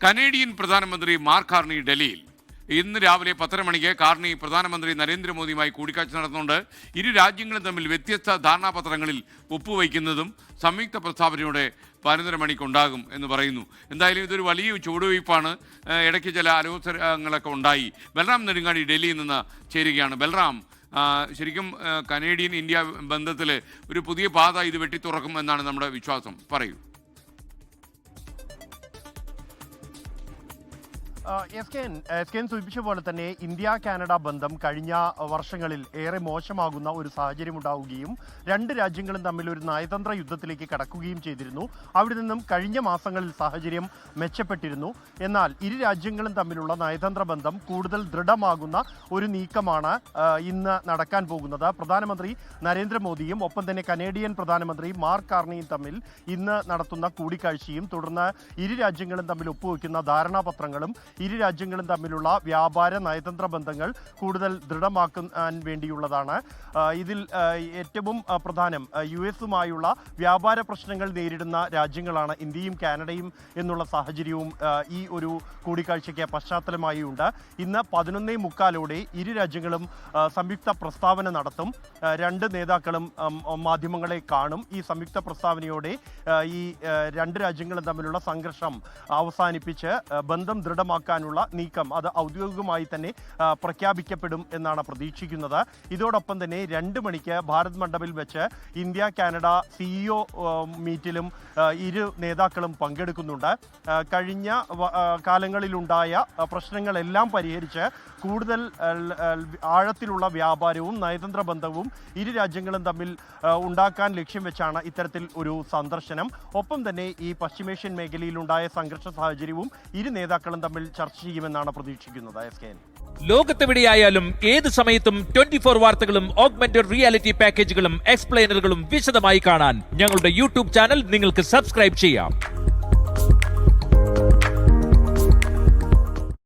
Canadian പ്രധാനമന്ത്രി mark Carney ഡൽഹിയിൽ ഇന്ന് രാവിലെ 10:30 മണിക്ക് കാർണി പ്രധാനമന്ത്രി നരേന്ദ്രമോദിയുമായി കൂടിക്കാഴ്ച നടത്തുന്നുണ്ട്. ഇരു രാജ്യങ്ങളും തമ്മിൽ വ്യത്യസ്ത ധാരണാപത്രങ്ങളിൽ ഒപ്പുവയ്ക്കുന്നതും സംയുക്ത പ്രസ്താവനയോടെ 11:30 മണിക്കുണ്ടാകും എന്ന് പറയുന്നു. എന്തായാലും ഇതൊരു വലിയ ചുവടുവയ്പ്പാണ്. ഇടയ്ക്ക് ചില അലോസരങ്ങളൊക്കെ ഉണ്ടായി. ബൽറാം നെടുങ്ങാടി ഡൽഹിയിൽ നിന്ന് ചേരുകയാണ്. ബൽറാം, ശരിക്കും കനേഡിയൻ ഇന്ത്യ ബന്ധത്തിൽ ഒരു പുതിയ പാത ഇത് വെട്ടിത്തുറക്കും എന്നാണ് നമ്മുടെ വിശ്വാസം. പറയൂ. എസ് കെ സൂചിപ്പിച്ച പോലെ തന്നെ ഇന്ത്യ കാനഡ ബന്ധം കഴിഞ്ഞ വർഷങ്ങളിൽ ഏറെ മോശമാകുന്ന ഒരു സാഹചര്യം ഉണ്ടാവുകയും രണ്ട് രാജ്യങ്ങളും തമ്മിൽ ഒരു നയതന്ത്ര യുദ്ധത്തിലേക്ക് കടക്കുകയും ചെയ്തിരുന്നു. അവിടെ നിന്നും കഴിഞ്ഞ മാസങ്ങളിൽ സാഹചര്യം മെച്ചപ്പെട്ടിരുന്നു. എന്നാൽ ഇരു രാജ്യങ്ങളും തമ്മിലുള്ള നയതന്ത്ര ബന്ധം കൂടുതൽ ദൃഢമാകുന്ന ഒരു നീക്കമാണ് ഇന്ന് നടക്കാൻ പോകുന്നത്. പ്രധാനമന്ത്രി നരേന്ദ്രമോദിയും ഒപ്പം തന്നെ കനേഡിയൻ പ്രധാനമന്ത്രി മാർക്ക് കാർണിയും തമ്മിൽ ഇന്ന് നടത്തുന്ന കൂടിക്കാഴ്ചയും തുടർന്ന് ഇരു രാജ്യങ്ങളും തമ്മിൽ ഒപ്പുവെക്കുന്ന ധാരണാപത്രങ്ങളും ഇരു രാജ്യങ്ങളും തമ്മിലുള്ള വ്യാപാര നയതന്ത്ര ബന്ധങ്ങൾ കൂടുതൽ ദൃഢമാക്കാൻ വേണ്ടിയുള്ളതാണ്. ഇതിൽ ഏറ്റവും പ്രധാനം US-ഉമായുള്ള വ്യാപാര പ്രശ്നങ്ങൾ നേരിടുന്ന രാജ്യങ്ങളാണ് ഇന്ത്യയും കാനഡയും എന്നുള്ള സാഹചര്യവും ഈ ഒരു കൂടിക്കാഴ്ചയ്ക്ക് പശ്ചാത്തലമായി ഉണ്ട്. ഇന്ന് 11:45 ഇരു രാജ്യങ്ങളും സംയുക്ത പ്രസ്താവന നടത്തും. രണ്ട് നേതാക്കളും മാധ്യമങ്ങളെ കാണും. ഈ സംയുക്ത പ്രസ്താവനയോടെ ഈ രണ്ട് രാജ്യങ്ങളും തമ്മിലുള്ള സംഘർഷം അവസാനിപ്പിച്ച് ബന്ധം ദൃഢമാക്കാനുള്ള നീക്കം അത് ഔദ്യോഗികമായി തന്നെ പ്രഖ്യാപിക്കപ്പെടും എന്നാണ് പ്രതീക്ഷിക്കുന്നത്. ഇതോടൊപ്പം തന്നെ 2 മണിക്ക് ഭാരത് മണ്ഡപിൽ വെച്ച് ഇന്ത്യ കാനഡ CEO മീറ്റിലും ഇരു നേതാക്കളും പങ്കെടുക്കുന്നുണ്ട്. കഴിഞ്ഞ കാലങ്ങളിലുണ്ടായ പ്രശ്നങ്ങളെല്ലാം പരിഹരിച്ച് കൂടുതൽ ആഴത്തിലുള്ള വ്യാപാരവും നയതന്ത്ര ബന്ധവും ഇരു രാജ്യങ്ങളും തമ്മിൽ ഉണ്ടാക്കാൻ ലക്ഷ്യം വെച്ചാണ് ഇത്തരത്തിൽ ഒരു സന്ദർശനം. ഒപ്പം തന്നെ ഈ പശ്ചിമേഷ്യൻ മേഖലയിലുണ്ടായ സംഘർഷ സാഹചര്യവും ഇരു നേതാക്കളും തമ്മിൽ ചർച്ച ചെയ്യുമെന്നാണ് പ്രതീക്ഷിക്കുന്നത്. ലോകത്തെവിടെയായാലും ഏത് സമയത്തും 24 വാർത്തകളും ഓഗ്മെന്റഡ് റിയാലിറ്റി പാക്കേജുകളും എക്സ്പ്ലെയിനറുകളും വിശദമായി കാണാൻ ഞങ്ങളുടെ YouTube ചാനൽ നിങ്ങൾക്ക് സബ്സ്ക്രൈബ് ചെയ്യാം.